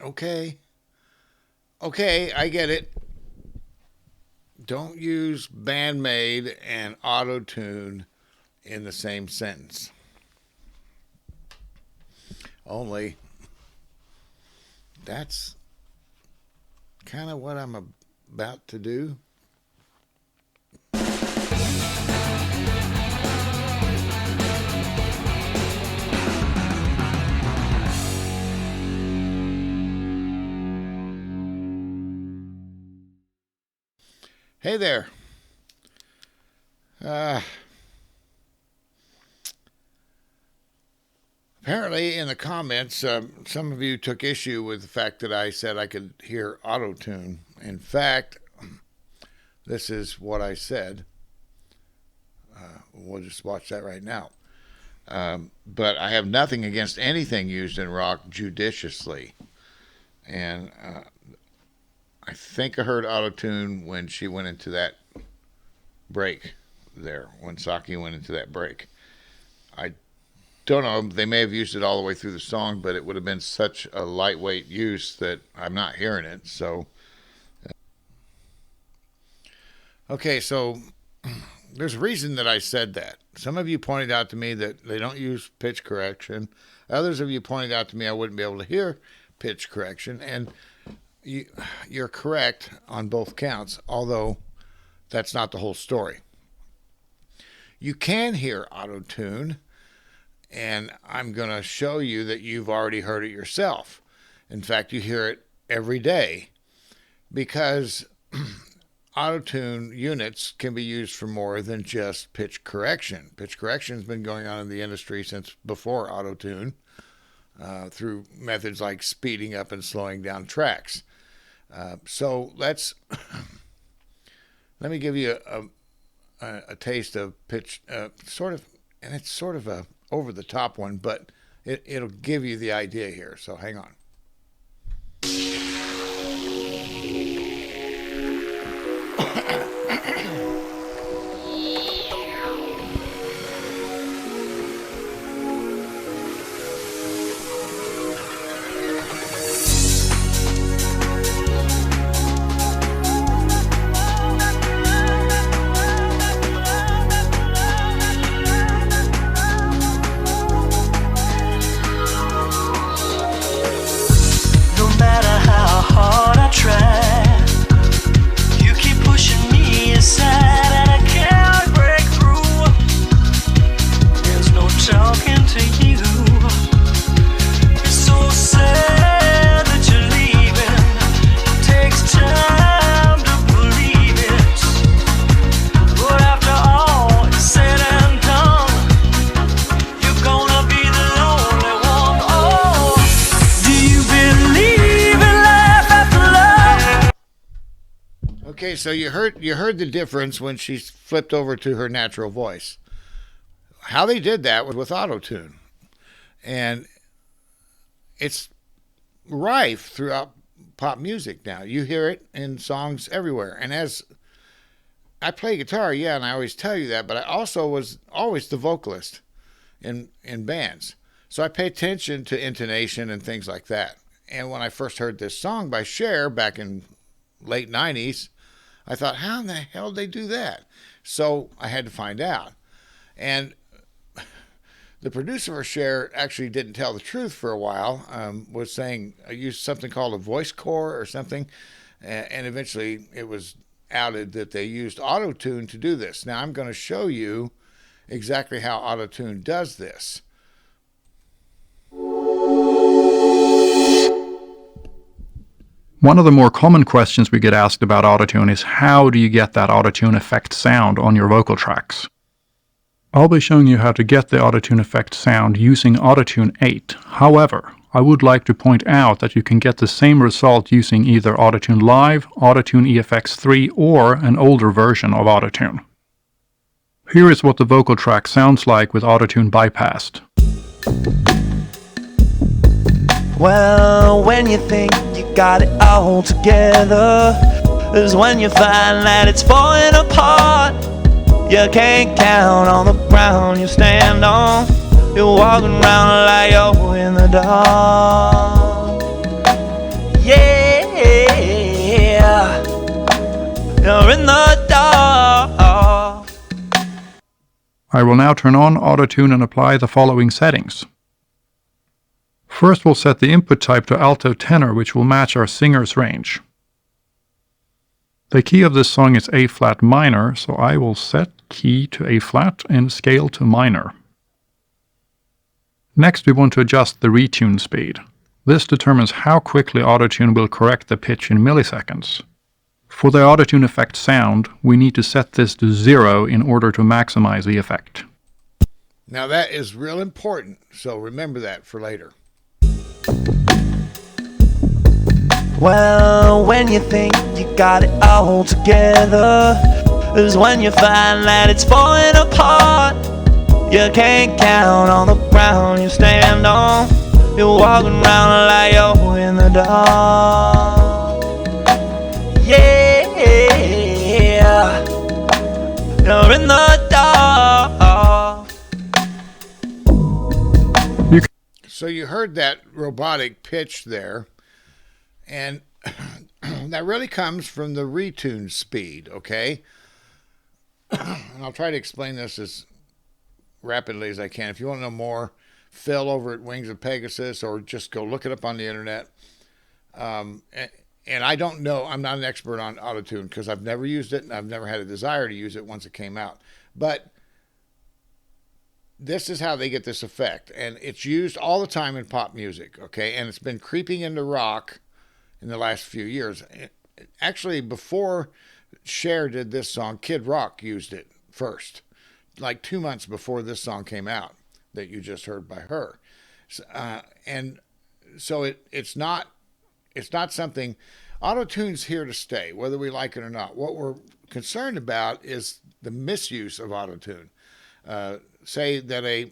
Okay. Okay, I get it. Don't use Bandmaid and Autotune in the same sentence. Only that's kind of what I'm about to do. Hey there. Uh, Apparently, in the comments, some of you took issue with the fact that I said I could hear autotune. In fact, this is what I said. We'll just watch that right now. But I have nothing against anything used in rock judiciously. And I think I heard autotune when she went into that break there, when Saki went into that break. I don't know, they may have used it all the way through the song, but it would have been such a lightweight use that I'm not hearing it. So, okay, so there's a reason that I said that. Some of you pointed out to me that they don't use pitch correction. Others of you pointed out to me I wouldn't be able to hear pitch correction. And you're correct on both counts, although that's not the whole story. You can hear auto-tune, and I'm going to show you that you've already heard it yourself. In fact, you hear it every day because auto-tune units can be used for more than just pitch correction. Pitch correction has been going on in the industry since before auto-tune through methods like speeding up and slowing down tracks. So let me give you a taste of pitch, sort of, and it's sort of a over the top one, but it'll give you the idea here. So hang on. Okay, so you heard the difference when she flipped over to her natural voice. How they did that was with autotune. And it's rife throughout pop music now. You hear it in songs everywhere. And as I play guitar, yeah, and I always tell you that, but I also was always the vocalist in bands. So I pay attention to intonation and things like that. And when I first heard this song by Cher back in late 90s, I thought, how in the hell did they do that? So I had to find out. And the producer for Cher actually didn't tell the truth for a while, was saying I used something called a voice core or something, and eventually it was outed that they used Autotune to do this. Now I'm going to show you exactly how Autotune does this. One of the more common questions we get asked about Autotune is how do you get that Autotune Effect sound on your vocal tracks? I'll be showing you how to get the Autotune Effect sound using Autotune 8. However, I would like to point out that you can get the same result using either Autotune Live, Autotune EFX 3, or an older version of Autotune. Here is what the vocal track sounds like with Autotune bypassed. Well, when you think you got it all together is when you find that it's falling apart. You can't count on the ground you stand on. You're walking around like you're in the dark. I will now turn on Autotune and apply the following settings. First, we'll set the input type to alto tenor, which will match our singer's range. The key of this song is A flat minor, so I will set key to A flat and scale to minor. Next, we want to adjust the retune speed. This determines how quickly Autotune will correct the pitch in milliseconds. For the Autotune Effect sound, we need to set this to 0 in order to maximize the effect. Now that is real important, so remember that for later. Well, when you think you got it all together is when you find that it's falling apart. You can't count on the ground you stand on. You're walking around like you're in the dark. Yeah, you're in the dark. So you heard that robotic pitch there, and that really comes from the retune speed, okay? And I'll try to explain this as rapidly as I can. If you want to know more, Phil over at Wings of Pegasus, or just go look it up on the internet. And I don't know, I'm not an expert on Autotune because I've never used it and I've never had a desire to use it once it came out. But this is how they get this effect. And it's used all the time in pop music, okay? And it's been creeping into rock in the last few years. Actually, before Cher did this song, Kid Rock used it first, like 2 months before this song came out that you just heard by her. And so it's not something. Autotune's here to stay, whether we like it or not. What we're concerned about is the misuse of Autotune. Say that a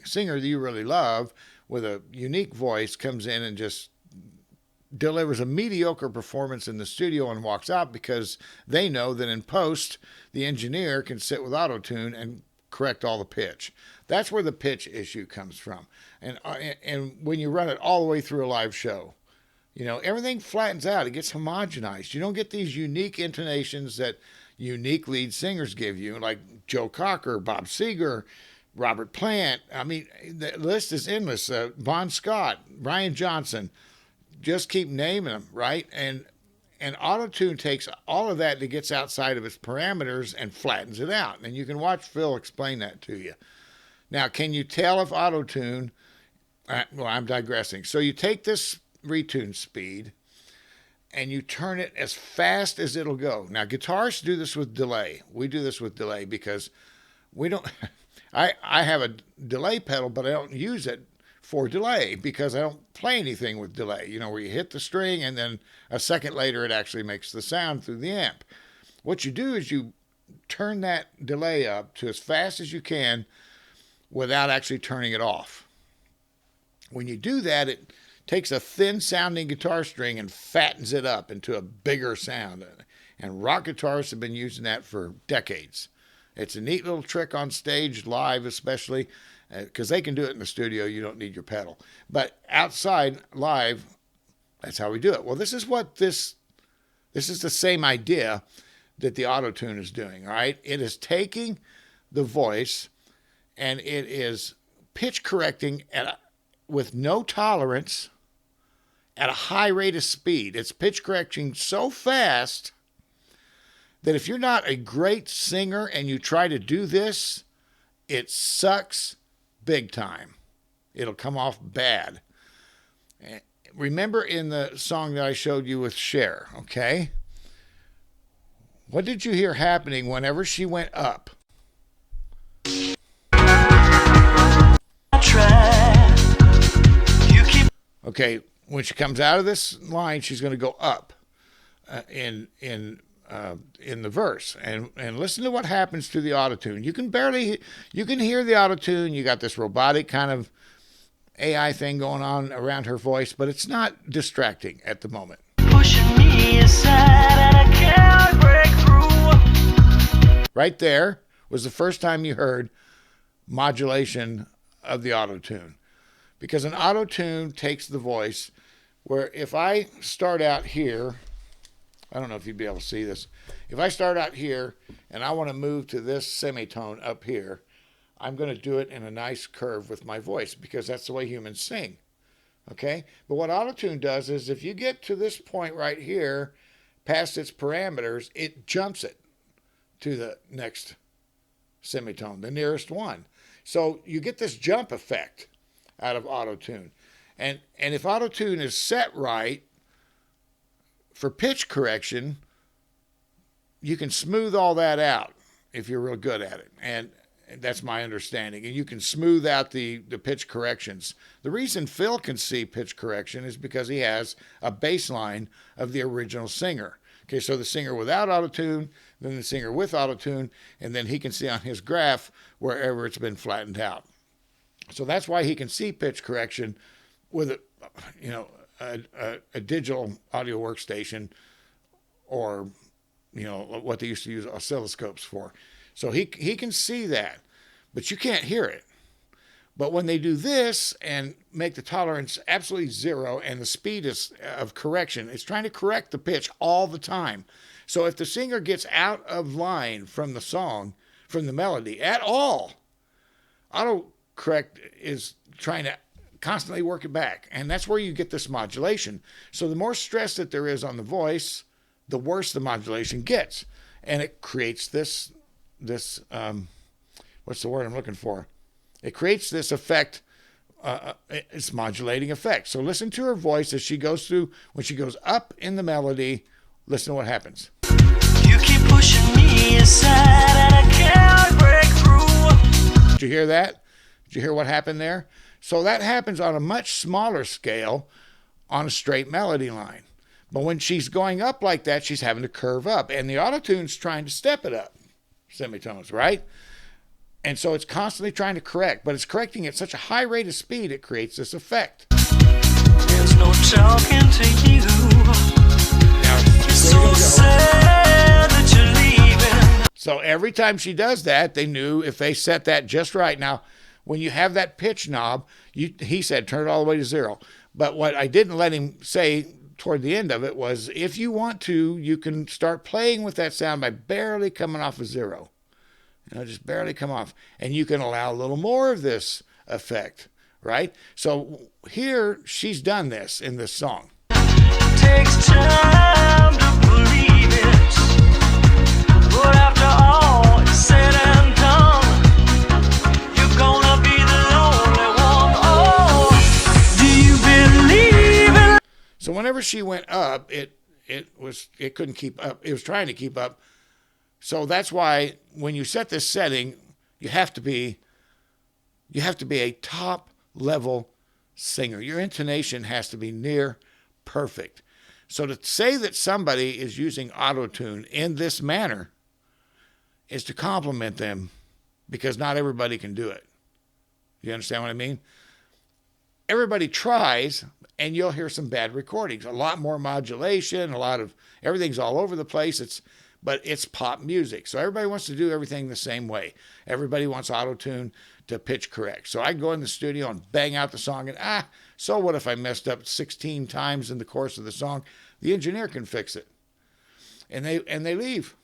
singer that you really love with a unique voice comes in and just delivers a mediocre performance in the studio and walks out because they know that in post, the engineer can sit with Autotune and correct all the pitch. That's where the pitch issue comes from. And when you run it all the way through a live show, you know, everything flattens out. It gets homogenized. You don't get these unique intonations that unique lead singers give you, like Joe Cocker, Bob Seger, Robert Plant. I mean, the list is endless. Bon Scott, Brian Johnson. Just keep naming them, right? And Autotune takes all of that that gets outside of its parameters and flattens it out. And you can watch Phil explain that to you. Now, can you tell if Autotune... well, I'm digressing. So you take this retune speed and you turn it as fast as it'll go. Now, guitarists do this with delay. We do this with delay because we don't... I have a delay pedal, but I don't use it for delay because I don't play anything with delay. You know, where you hit the string and then a second later it actually makes the sound through the amp. What you do is you turn that delay up to as fast as you can without actually turning it off. When you do that, it takes a thin sounding guitar string and fattens it up into a bigger sound. And rock guitarists have been using that for decades. It's a neat little trick on stage, live especially, because they can do it in the studio. You don't need your pedal. But outside, live, that's how we do it. Well, this is the same idea that the Autotune is doing, all right? It is taking the voice and it is pitch correcting with no tolerance at a high rate of speed. It's pitch correcting so fast that if you're not a great singer and you try to do this, it sucks big time. It'll come off bad. Remember in the song that I showed you with Cher, okay? What did you hear happening whenever she went up? Okay, when she comes out of this line, she's going to go up in the verse, and listen to what happens to the Autotune. You can hear the Autotune. You got this robotic kind of AI thing going on around her voice, but it's not distracting at the moment. Pushing me aside and I can't break through. Right there was the first time you heard modulation of the Autotune, because an Autotune takes the voice where if I start out here, I don't know if you'd be able to see this. If I start out here and I want to move to this semitone up here, I'm going to do it in a nice curve with my voice because that's the way humans sing. Okay? But what Autotune does is if you get to this point right here, past its parameters, it jumps it to the next semitone, the nearest one. So you get this jump effect out of Autotune. And if Autotune is set right for pitch correction, you can smooth all that out if you're real good at it. And that's my understanding. And you can smooth out the pitch corrections. The reason Phil can see pitch correction is because he has a baseline of the original singer. Okay, so the singer without Autotune, then the singer with Autotune, and then he can see on his graph wherever it's been flattened out. So that's why he can see pitch correction with a digital audio workstation, or what they used to use oscilloscopes for. So he can see that, but you can't hear it. But when they do this and make the tolerance absolutely zero and the speed of correction, it's trying to correct the pitch all the time. So if the singer gets out of line from the song, from the melody at all, autocorrect is trying to constantly work it back. And that's where you get this modulation. So the more stress that there is on the voice, the worse the modulation gets. And it creates this what's the word I'm looking for? It creates this effect. It's modulating effect. So listen to her voice as she goes through. When she goes up in the melody, listen to what happens. You keep pushing me aside and I can't break through. Did you hear that? Did you hear what happened there? So that happens on a much smaller scale on a straight melody line. But when she's going up like that, she's having to curve up. And the Autotune's trying to step it up. Semitones, right? And so it's constantly trying to correct, but it's correcting at such a high rate of speed, it creates this effect. There's no talking to you. Now, It's so sad that you're leaving. so every time she does that, they knew if they set that just right. Now, when you have that pitch knob, he said turn it all the way to zero. But what I didn't let him say toward the end of it was, if you want to, you can start playing with that sound by barely coming off of zero. Just barely come off. And you can allow a little more of this effect, right? So here, she's done this in this song. Takes time to believe it. But after all is said and done, you're gonna be the lonely one. Oh, do you believe it? So whenever she went up, it couldn't keep up. It was trying to keep up. So that's why when you set this setting, you have to be a top level singer. Your intonation has to be near perfect. So to say that somebody is using Autotune in this manner is to compliment them, because not everybody can do it. You understand what I mean? Everybody tries, and you'll hear some bad recordings. A lot more modulation, everything's all over the place. But it's pop music. So everybody wants to do everything the same way. Everybody wants Autotune to pitch correct. So I go in the studio and bang out the song, and so what if I messed up 16 times in the course of the song? The engineer can fix it. And they leave.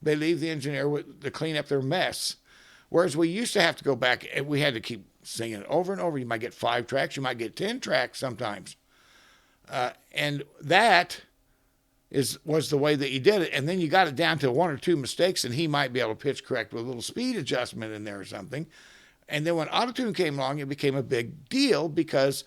They leave the engineer to clean up their mess. Whereas we used to have to go back, and we had to keep singing it over and over. You might get 5 tracks, you might get 10 tracks sometimes. And that was the way that you did it. And then you got it down to 1 or 2 mistakes, and he might be able to pitch correct with a little speed adjustment in there or something. And then when Autotune came along, it became a big deal, because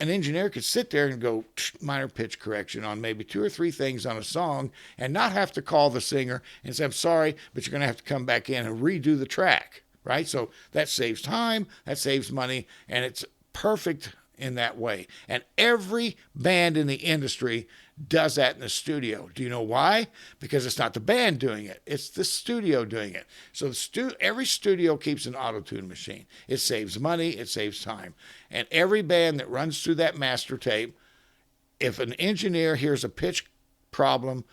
an engineer could sit there and go minor pitch correction on maybe 2 or 3 things on a song and not have to call the singer and say, I'm sorry, but you're going to have to come back in and redo the track, right? So that saves time, that saves money, and it's perfect in that way. And every band in the industry does that in the studio. Do you know why? Because it's not the band doing it. It's the studio doing it. So every studio keeps an Autotune machine. It saves money. It saves time. And every band that runs through that master tape, if an engineer hears a pitch problem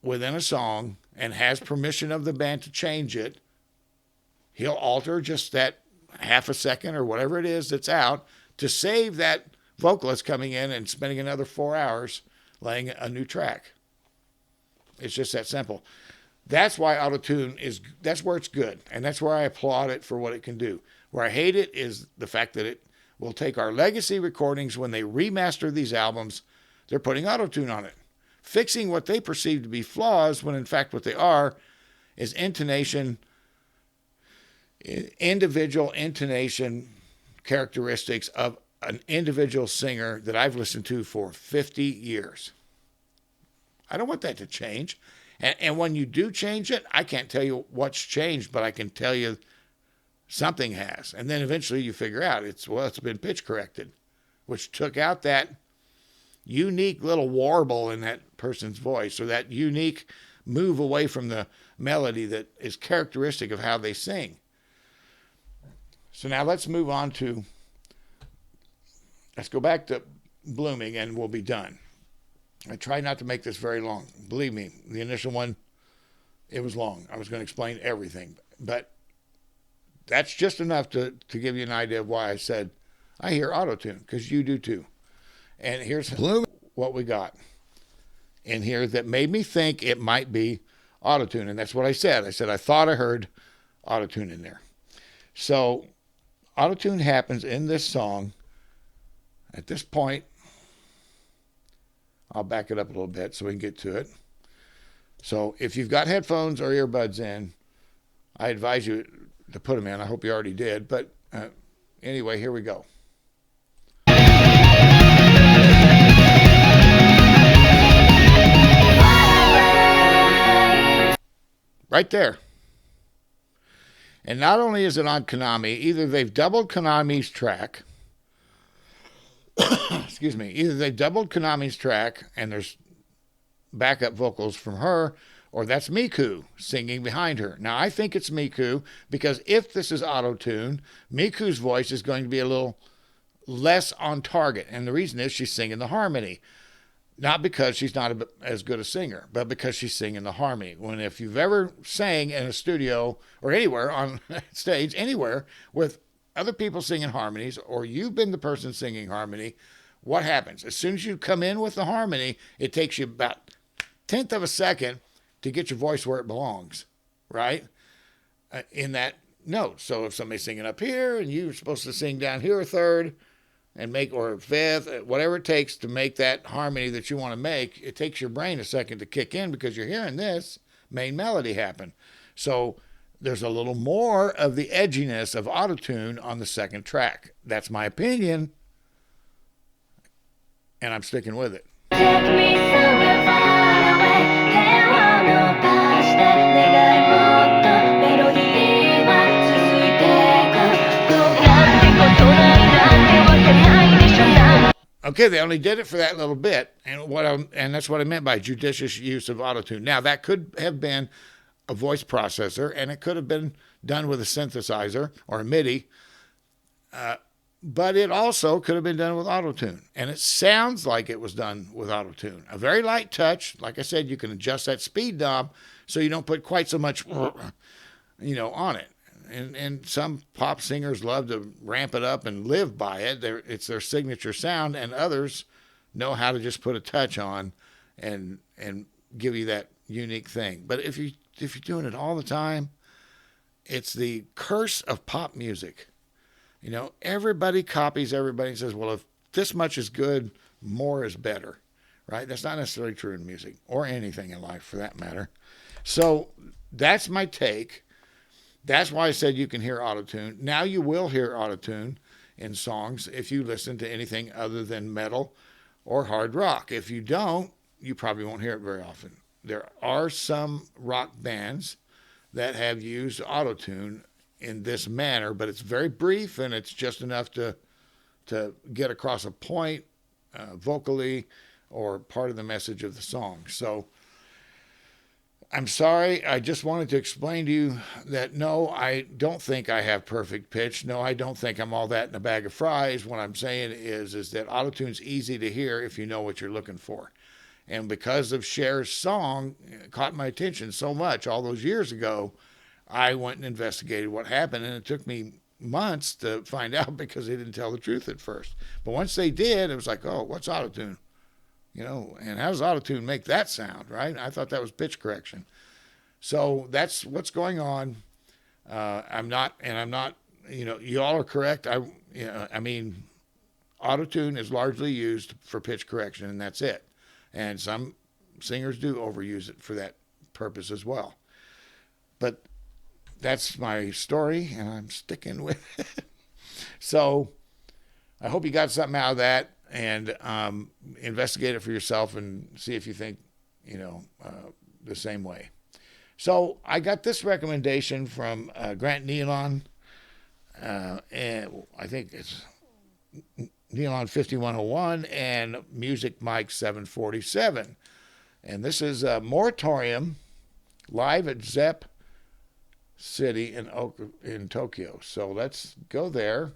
within a song and has permission of the band to change it, he'll alter just that half a second or whatever it is that's out to save that vocalist coming in and spending another 4 hours laying a new track. It's just that simple. That's why Autotune that's where it's good. And that's where I applaud it for what it can do. Where I hate it is the fact that it will take our legacy recordings when they remaster these albums, they're putting Autotune on it, fixing what they perceive to be flaws when in fact what they are is individual intonation characteristics of an individual singer that I've listened to for 50 years. I don't want that to change. And when you do change it, I can't tell you what's changed, but I can tell you something has. And then eventually you figure out it's been pitch corrected, which took out that unique little warble in that person's voice, or that unique move away from the melody that is characteristic of how they sing. So now let's move on to, let's go back to Blooming and we'll be done. I tried not to make this very long. Believe me, the initial one, it was long. I was going to explain everything. But that's just enough to give you an idea of why I said I hear Autotune, because you do too. And here's what we got in here that made me think it might be Autotune. And that's what I said. I said I thought I heard Autotune in there. So Autotune happens in this song. At this point, I'll back it up a little bit so we can get to it. So if you've got headphones or earbuds in, I advise you to put them in. I hope you already did. But anyway, here we go. Right there. And not only is it on Konami, either they've doubled Konami's track. Excuse me. Either they've doubled Konami's track and there's backup vocals from her, or that's Miku singing behind her. Now, I think it's Miku because if this is Autotune, Miku's voice is going to be a little less on target. And the reason is she's singing the harmony. Not because she's not as good a singer, but because she's singing the harmony. When if you've ever sang in a studio or anywhere on stage, anywhere with other people singing harmonies, or you've been the person singing harmony, what happens? As soon as you come in with the harmony, it takes you about 1/10 of a second to get your voice where it belongs, right? In that note. So if somebody's singing up here and you're supposed to sing down here a third and make, or a fifth, whatever it takes to make that harmony that you want to make, it takes your brain a second to kick in because you're hearing this main melody happen. So there's a little more of the edginess of Autotune on the second track. That's my opinion, and I'm sticking with it. Take me somewhere far away. 手を伸ばして願いもっとメロディーは続いていく。どうやってことないなんてわけないでしょな。 Okay, they only did it for that little bit, and that's what I meant by judicious use of Autotune. Now, that could have been a voice processor, and it could have been done with a synthesizer or a MIDI, but it also could have been done with Autotune, and it sounds like it was done with Autotune. A very light touch. Like I said, you can adjust that speed knob so you don't put quite so much, on it. And some pop singers love to ramp it up and live by it. It's their signature sound, and others know how to just put a touch on and give you that unique thing. But if you're doing it all the time, it's the curse of pop music. Everybody copies everybody and says, well, if this much is good, more is better, right? That's not necessarily true in music or anything in life for that matter. So that's my take. That's why I said you can hear Autotune. Now you will hear Autotune in songs if you listen to anything other than metal or hard rock. If you don't, you probably won't hear it very often. There are some rock bands that have used Autotune in this manner, but it's very brief and it's just enough to get across a point vocally or part of the message of the song. So I'm sorry. I just wanted to explain to you that no, I don't think I have perfect pitch. No, I don't think I'm all that in a bag of fries. What I'm saying is that Autotune's easy to hear if you know what you're looking for. And because of Cher's song, it caught my attention so much all those years ago, I went and investigated what happened, and it took me months to find out because they didn't tell the truth at first. But once they did, it was like, oh, what's Autotune? And how does Autotune make that sound, right? I thought that was pitch correction. So that's what's going on. I'm not, you all are correct. I mean, Autotune is largely used for pitch correction, and that's it. And some singers do overuse it for that purpose as well. But that's my story, and I'm sticking with it. So I hope you got something out of that, and investigate it for yourself and see if you think, the same way. So I got this recommendation from Grant Nealon, and I think it's Nealon 5101 and Music Mike 747. And this is Moratorium live at Zepp City in Tokyo. So let's go there.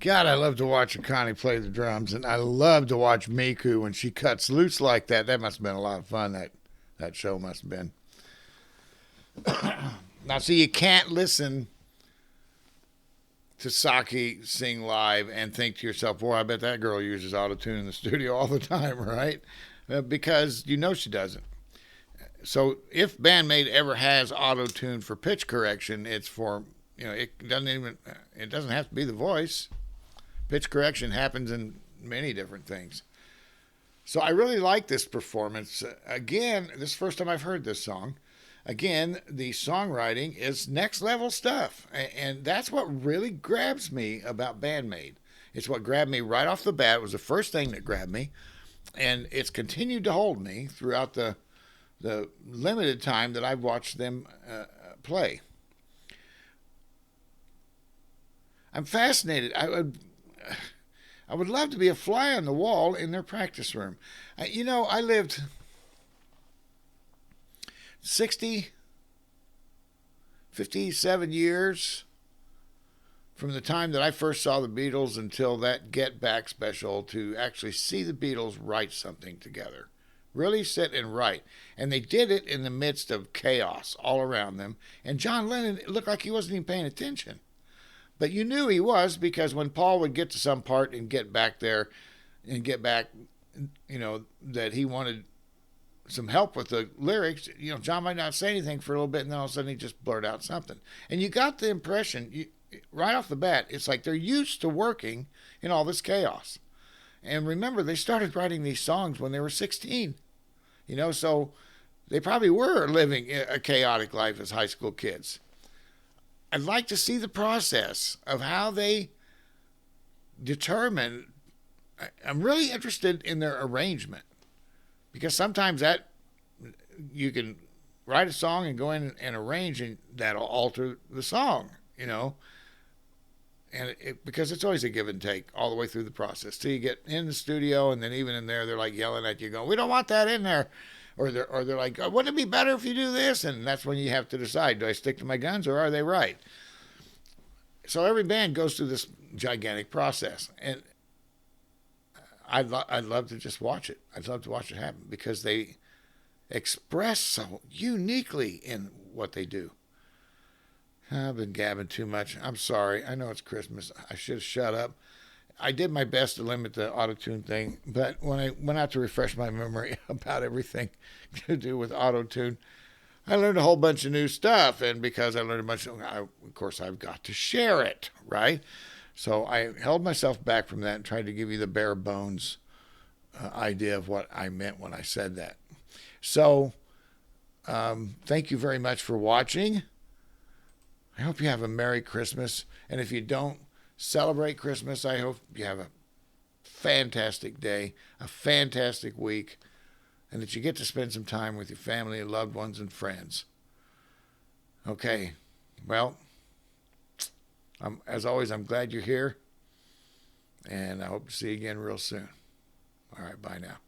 God, I love to watch Connie play the drums, and I love to watch Miku when she cuts loose like that. That must have been a lot of fun. That show must have been. Now, see, you can't listen to Saki sing live and think to yourself, boy, I bet that girl uses autotune in the studio all the time, right? Because you know she doesn't. So if Bandmaid ever has autotune for pitch correction, it's for, it doesn't have to be the voice. Pitch correction happens in many different things. So I really like this performance. Again, this is the first time I've heard this song. Again, the songwriting is next level stuff. And that's what really grabs me about Bandmaid. It's what grabbed me right off the bat. It was the first thing that grabbed me. And it's continued to hold me throughout the limited time that I've watched them play. I'm fascinated. I would love to be a fly on the wall in their practice room. I lived 57 years from the time that I first saw the Beatles until that Get Back special to actually see the Beatles write something together. Really sit and write. And they did it in the midst of chaos all around them. And John Lennon looked like he wasn't even paying attention. But you knew he was, because when Paul would get to some part and get back there and get back, that he wanted some help with the lyrics, John might not say anything for a little bit, and then all of a sudden he just blurted out something. And you got the impression, right off the bat, it's like they're used to working in all this chaos. And remember, they started writing these songs when they were 16. So they probably were living a chaotic life as high school kids. I'd like to see the process of how they determine. I'm really interested in their arrangement, because sometimes that you can write a song and go in and arrange, and that'll alter the song, and because it's always a give and take all the way through the process till you get in the studio, and then even in there they're like yelling at you, going, "We don't want that in there." Or they're like, wouldn't it be better if you do this? And that's when you have to decide, do I stick to my guns or are they right? So every band goes through this gigantic process. And I'd love to just watch it. I'd love to watch it happen, because they express so uniquely in what they do. I've been gabbing too much. I'm sorry. I know it's Christmas. I should have shut up. I did my best to limit the autotune thing, but when I went out to refresh my memory about everything to do with autotune, I learned a whole bunch of new stuff. And because I learned a bunch, of course, I've got to share it, right? So I held myself back from that and tried to give you the bare bones idea of what I meant when I said that. So thank you very much for watching. I hope you have a Merry Christmas. And if you don't celebrate Christmas, I hope you have a fantastic day, a fantastic week, and that you get to spend some time with your family and loved ones and friends. Okay, well, as always, I'm glad you're here, and I hope to see you again real soon. All right, bye now.